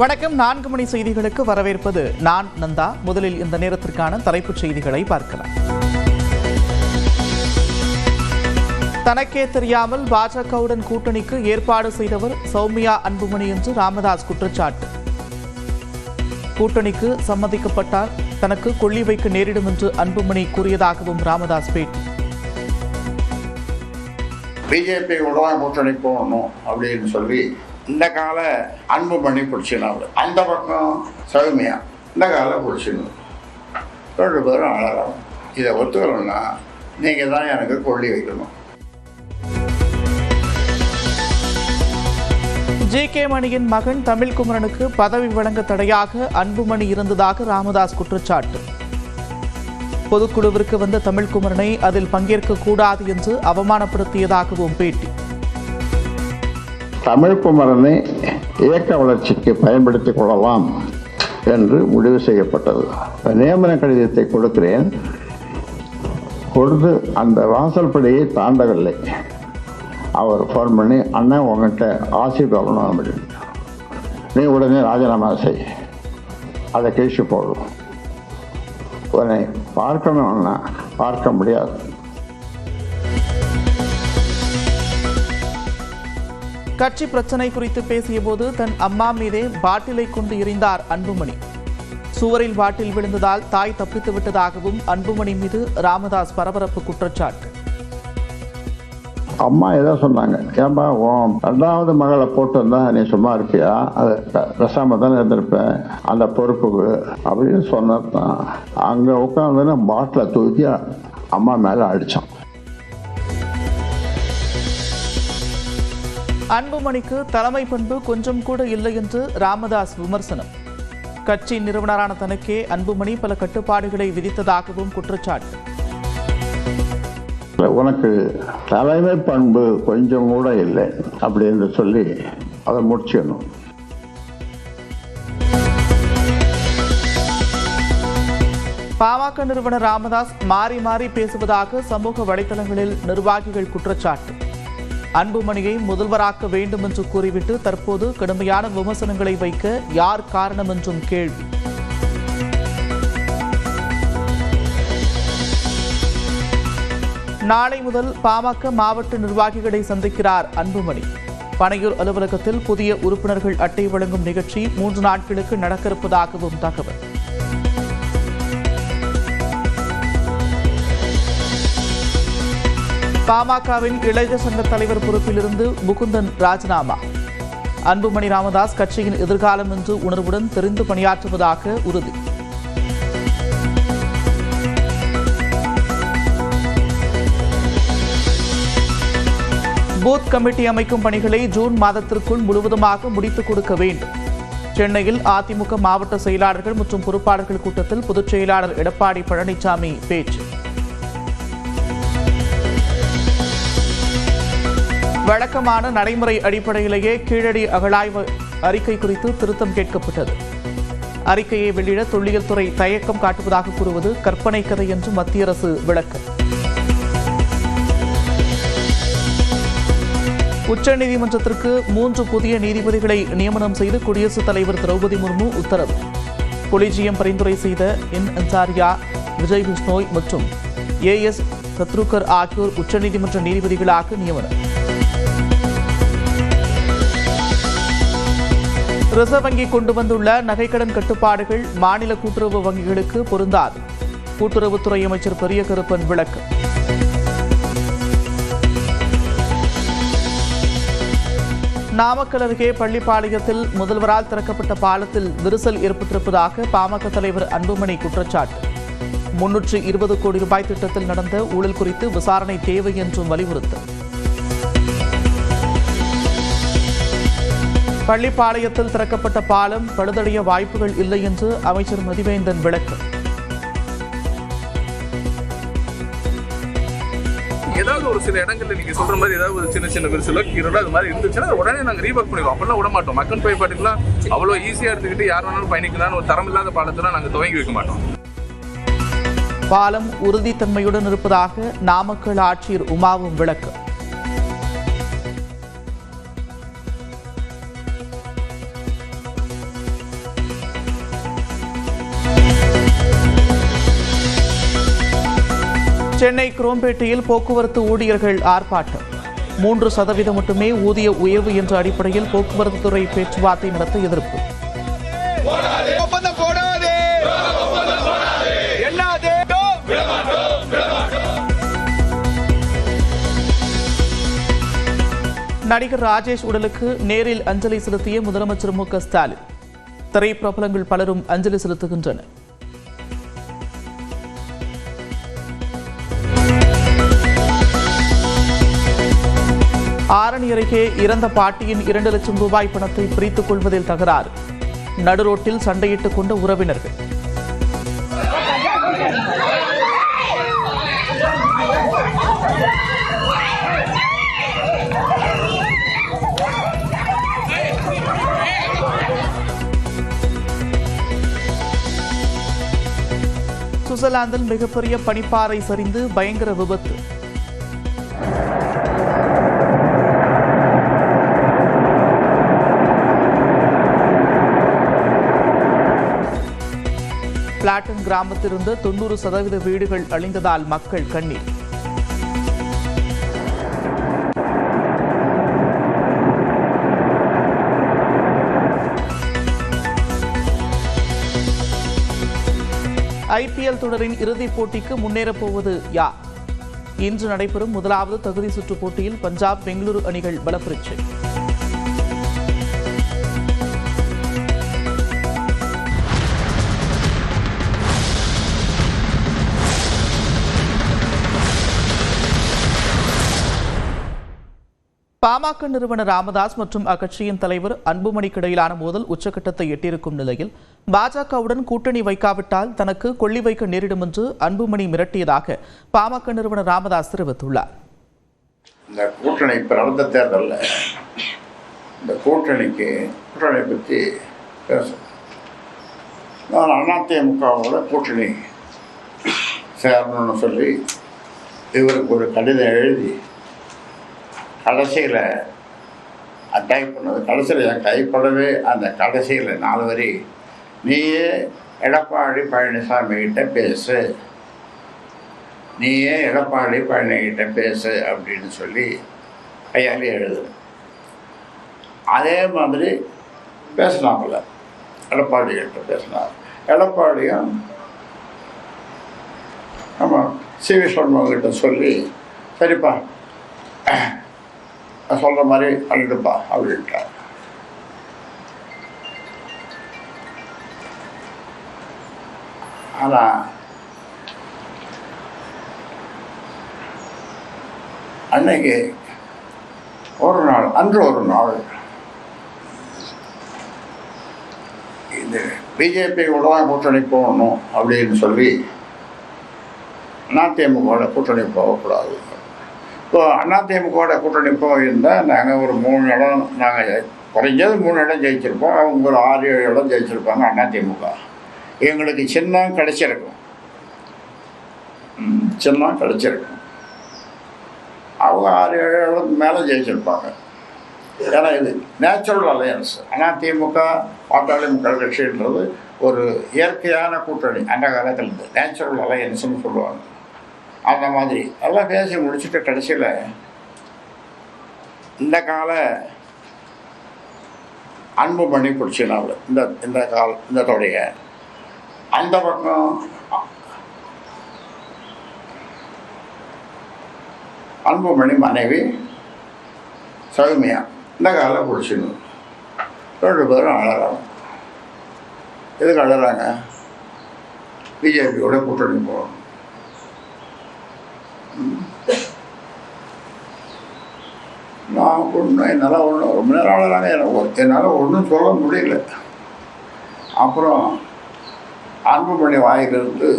வணக்கம். 4 மணி செய்திகளுக்கு வரவேற்பது நான் நந்தா. முதலில் இந்த நேரத்திற்கான தலைப்புச் செய்திகளை பார்க்கலாம். தனக்கே தெரியாமல் பாஜகவுடன் கூட்டணிக்கு ஏற்பாடு செய்தவர் சௌமியா அன்புமணி என்று ராமதாஸ் குற்றச்சாட்டு. கூட்டணிக்கு சம்மதிக்கப்பட்டால் தனக்கு கொள்ளி வைக்க நேரிடும் என்று அன்புமணி கூறியதாகவும் ராமதாஸ் பேட்டி. பிஜேபி கூட்டணி போகணும் அப்படின்னு சொல்லி இந்த கால அன்புமணி பிடிச்சினாங்க, அந்த பக்கம் சௌமியா இந்த கால பிடிச்சிடணும். 2 பேரும் அழகாகும். இதை ஒத்துக்கணும்னா நீங்கள் தான் எனக்கு கொள்ளி வைக்கணும். ஜி.கே. மணியின் மகன் தமிழ்குமரனுக்கு பதவி வழங்க தடையாக அன்புமணி இருந்ததாக ராமதாஸ் குற்றச்சாட்டு. பொதுக்குழுவிற்கு வந்த தமிழ்குமரனை அதில் பங்கேற்க கூடாது என்று அவமானப்படுத்தியதாகவும் பேட்டி. தமிழ்குமரனை இயக்க வளர்ச்சிக்கு பயன்படுத்திக் கொள்ளலாம் என்று முடிவு செய்யப்பட்டது. நியமன கடிதத்தை கொடுக்கிறேன், கொடுத்து அந்த வாசல்படியை தாண்டவில்லை. அவர் ஃபோன் பண்ணி, அண்ணன் உங்ககிட்ட ஆசீர்வாதம் அப்படின்னு, நீ உடனே ராஜினாமா செய், அதை கழிச்சு போடும், உன்னை பார்க்கணும்னா பார்க்க முடியாது. கட்சி பிரச்சனை குறித்து பேசிய போது தன் அம்மா மீதே பாட்டிலை கொண்டு எறிந்தார் அன்புமணி. சுவரில் பாட்டில் விழுந்ததால் தாய் தப்பித்து விட்டதாகவும் அன்புமணி மீது ராமதாஸ் பரபரப்பு குற்றச்சாட்டு. அம்மா ஏதோ சொன்னாங்க, ஏன்பா உன் 2வது மகளை போட்டு இருந்தா நீ சும்மா இருப்பியா, அது பேசாம தானே இருந்திருப்பேன் அந்த பொறுப்புக்கு அப்படின்னு சொன்னதான். அங்க உட்காந்து பாட்டிலை தூக்கி அம்மா மேல அடிச்சான். அன்புமணிக்கு தலைமை பண்பு கொஞ்சம் கூட இல்லை என்று ராமதாஸ் விமர்சனம். கட்சி நிறுவனரான தனக்கே அன்புமணி பல கட்டுப்பாடுகளை விதித்ததாகவும் குற்றச்சாட்டு. உனக்கு தலைமை பண்பு கொஞ்சம் கூட இல்லை அப்படின்னு சொல்லி அதை முடிச்சிடணும். பாமக நிறுவனர் ராமதாஸ் மாறி மாறி பேசுவதாக சமூக வலைதளங்களில் நிர்வாகிகள் குற்றச்சாட்டு. அன்புமணியை முதல்வராக்க வேண்டும் என்று கூறிவிட்டு தற்போது கடுமையான விமர்சனங்களை வைக்க யார் காரணம் என்றும் கேள்வி. நாளை முதல் பாமக மாவட்ட நிர்வாகிகளை சந்திக்கிறார் அன்புமணி. பனையூர் அலுவலகத்தில் புதிய உறுப்பினர்கள் அட்டை வழங்கும் நிகழ்ச்சி 3 நாட்களுக்கு நடக்க இருப்பதாகவும் தகவல். பாமகவின் இளைஞர் சங்க தலைவர் பொறுப்பிலிருந்து முகுந்தன் ராஜினாமா. அன்புமணி ராமதாஸ் கட்சியின் எதிர்காலம் என்று உணர்வுடன் தெரிந்து பணியாற்றுவதாக உறுதி. பூத் கமிட்டி அமைக்கும் பணிகளை ஜூன் மாதத்திற்குள் முழுவதுமாக முடித்துக் கொடுக்க வேண்டும். சென்னையில் அதிமுக மாவட்ட செயலாளர்கள் மற்றும் பொறுப்பாளர்கள் கூட்டத்தில் பொதுச் செயலாளர் எடப்பாடி பழனிசாமி பேச்சு. வழக்கமான நடைமுறை அடிப்படையிலேயே கீழடி அகழாய்வு அறிக்கை குறித்து திருத்தம் கேட்கப்பட்டது. அறிக்கையை வெளியிட தொல்லியல் துறை தயக்கம் காட்டுவதாக கூறுவது கற்பனை கதை என்று மத்திய அரசு விளக்கம். உச்சநீதிமன்றத்திற்கு 3 புதிய நீதிபதிகளை நியமனம் செய்து குடியரசுத் தலைவர் திரௌபதி முர்மு உத்தரவு. கொலிஜியம் பரிந்துரை செய்த என் அன்சாரியா, விஜய் பிஷ்ணோய் மற்றும் ஏஎஸ் சத்ருகர் ஆகியோர் உச்சநீதிமன்ற நீதிபதிகளாக நியமனம். ரிசர்வ் வங்கி கொண்டு வந்துள்ள நகைக்கடன் கட்டுப்பாடுகள் மாநில கூட்டுறவு வங்கிகளுக்கு பொருந்தாது. கூட்டுறவுத்துறை அமைச்சர் பெரிய கருப்பன் விளக்கம். நாமக்கல் அருகே பள்ளிப்பாளையத்தில் முதல்வரால் திறக்கப்பட்ட பாலத்தில் விரிசல் ஏற்பட்டிருப்பதாக பாமக தலைவர் அன்புமணி குற்றச்சாட்டு. 320 கோடி ரூபாய் திட்டத்தில் நடந்த ஊழல் குறித்து விசாரணை தேவை என்றும் வலியுறுத்தல். பள்ளிப்பாளையத்தில் திறக்கப்பட்ட பாலம் பழுதடைய வாய்ப்புகள் இல்லை என்று அமைச்சர் மதிவேந்தன் விளக்கம். ஏதாவது ஒரு சில இடங்கள்ல நீங்க சொல்ற மாதிரி ஏதாவது ஒரு சின்ன சின்ன விரிசலோ கீரலோ அது மாதிரி இருந்துச்சுன்னா உடனே நாங்க ரீவர்க் பண்ணிடுவோம். அப்பெல்லாம் விட மாட்டோம். மக்கள் பயன்பாட்டுக்குலாம் அவ்வளவு ஈஸியா எடுத்துக்கிட்டு யார் வேணாலும் பயணிக்கலாம்னு ஒரு தரம் இல்லாத பாலத்தெல்லாம் நாங்க துவங்கி வைக்க மாட்டோம். பாலம் உறுதித்தன்மையுடன் இருப்பதாக நாமக்கல் ஆட்சியர் உமாவும் விளக்கம். சென்னை குரோம்பேட்டையில் போக்குவரத்து ஊழியர்கள் ஆர்ப்பாட்டம். 3% மட்டுமே ஊதிய உயர்வு என்ற அடிப்படையில் போக்குவரத்து துறை பேச்சுவார்த்தை நடத்த எதிர்ப்பு. நடிகர் ராஜேஷ் உடலுக்கு நேரில் அஞ்சலி செலுத்திய முதலமைச்சர் மு.க. ஸ்டாலின். திரைப்பிரபலங்கள் பலரும் அஞ்சலி செலுத்துகின்றனர். ஆரணி அருகே இறந்த பாட்டியின் 2 லட்சம் ரூபாய் பணத்தை பிரித்துக் கொள்வதில் தகராறு. நடுரோட்டில் சண்டையிட்டுக் கொண்ட உறவினர்கள். சுவிட்சர்லாந்தில் மிகப்பெரிய பனிப்பாறை சரிந்து பயங்கர விபத்து. பிளாட்டன் கிராமத்திலிருந்து 90% வீடுகள் அழிந்ததால் மக்கள் கண்ணீர். ஐபிஎல் தொடரின் இறுதிப் போட்டிக்கு முன்னேறப் போவது யார்? இன்று நடைபெறும் முதலாவது தகுதி சுற்று போட்டியில் பஞ்சாப், பெங்களூரு அணிகள் பலப்பரீட்சை. பாமக நிறுவனர் ராமதாஸ் மற்றும் அக்கட்சியின் தலைவர் அன்புமணிக்கு இடையிலான மோதல் உச்சகட்டத்தை எட்டியிருக்கும் நிலையில் பாஜகவுடன் கூட்டணி வைக்காவிட்டால் தனக்கு கொள்ளி வைக்க நேரிடும் என்று அன்புமணி மிரட்டியதாக பாமக நிறுவனர் ராமதாஸ் தெரிவித்துள்ளார். இந்த கூட்டணி நடந்த தேர்தலில் இந்த கூட்டணி பற்றி பேசும். நான் அதிமுகவோட கூட்டணி சேரணும்னு சொல்லி இவருக்கு ஒரு கடிதம் எழுதி கடைசியில் டைப் பண்ணது. கடைசியில் என் கைப்படவே அந்த கடைசியில் 4 வரி, நீயே எடப்பாடி பழனிசாமி கிட்ட பேசு, நீயே எடப்பாடி பழனிகிட்ட பேசு அப்படின்னு சொல்லி கையாளி எழுது. அதே மாதிரி பேசினாங்கள்ல, எடப்பாடி கிட்ட பேசினார். எடப்பாடியும் நம்ம சி.வி. சண்முககிட்ட சொல்லி, சரிப்பா சொல்கிற மாதிரி பண்ணிடுப்பா அப்படின்ட்டார். ஆனால் அன்னைக்கு அன்று ஒரு நாள் இந்த பிஜேபியோட தான் கூட்டணி போகணும் அப்படின்னு சொல்லி அதிமுகவோட கூட்டணி போகக்கூடாது. இப்போ அதிமுகவோட கூட்டணி போயிருந்தால் நாங்கள் ஒரு 3 இடம், நாங்கள் குறைஞ்சது 3 இடம் ஜெயிச்சிருப்போம். அவங்க ஒரு 6-7 இடம் ஜெயிச்சிருப்பாங்க அதிமுக. எங்களுக்கு சின்னம் கிடைச்சிருக்கும், சின்னம் கிடைச்சிருக்கும். அவங்க 6-7 இடத்துக்கு மேலே ஜெயிச்சிருப்பாங்க. ஏன்னா இது நேச்சுரல் அலையன்ஸ். அதிமுக பாட்டாளி மக்கள் கட்சின்றது ஒரு இயற்கையான கூட்டணி. அந்த காலத்தில் இருந்து நேச்சுரல் அலையன்ஸ்ன்னு சொல்லுவாங்க. அந்த மாதிரி எல்லாம் பேசி முடிச்சுட்டு கடைசியில் இந்த கால அன்புமணி பிடிச்சினாள். இந்த தொடைய அந்த பக்கம் அன்புமணி மனைவி சௌமியா இந்த கால பிடிச்சிடணும். 2 பேரும் அழறாங்க. எதுக்கு அழறாங்க? பிஜேபியோட கூட்டணி போகணும். நான் என்னால் ரொம்ப நேரம் அழறாங்க. என்னால் ஒன்றும் சொல்ல முடியல. அப்புறம் அன்புமணி வாயிலிருந்து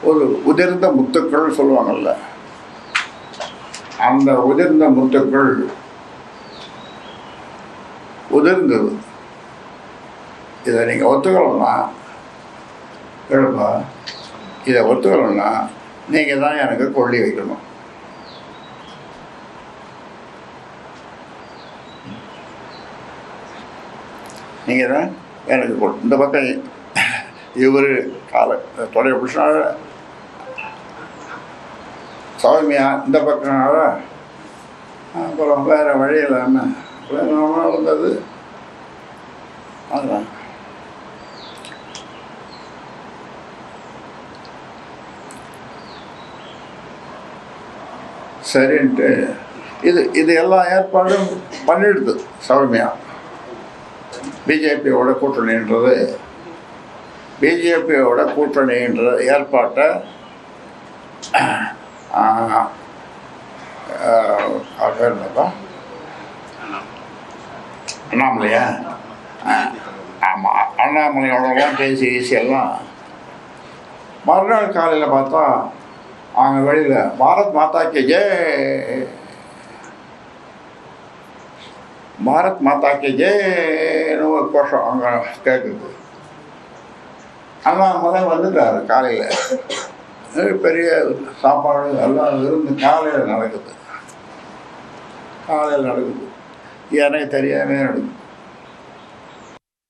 ஒரு உதிர்ந்த முத்துக்கள் சொல்லுவாங்கள்ல, அந்த உதிர்ந்த முத்துக்கள் உதிர்ந்தது. இதை நீங்கள் ஒத்துக்கலன்னா, எழுப்பா இதை ஒத்துக்கலன்னா நீங்கள் தான் எனக்கு கொள்ளி வைக்கணும். நீங்கள் தான் எனக்கு இந்த பக்கம் இவர் தொலைய பிடிச்சினா சௌமியா இந்த பக்கம்னால அப்புறம் வேறு வழி இல்லாமல் நடந்தது. அதுதான் சரின்ட்டு இது எல்லா ஏற்பாடும் பண்ணிடுது சௌமியா. பிஜேபியோட கூட்டணின்றது ஏற்பாட்டை பேர் என்னப்பா, அண்ணாமலையா? ஆமாம், அண்ணாமலையோடலாம் பேசி எல்லாம் மறுநாள் காலையில் பார்த்தா அவங்க வெளியில் பாரத் மாதாக்கு ஜெய், பாரத் மாதாக்கு ஜெய்னு ஒரு கோஷம் அங்கே கேட்குது. அண்ணாமலை வந்துட்டார் காலையில். பெரிய சாப்பாடு எல்லாம் விருந்து காலையில் நடக்குது. எனக்கு தெரியாமே நடக்குது.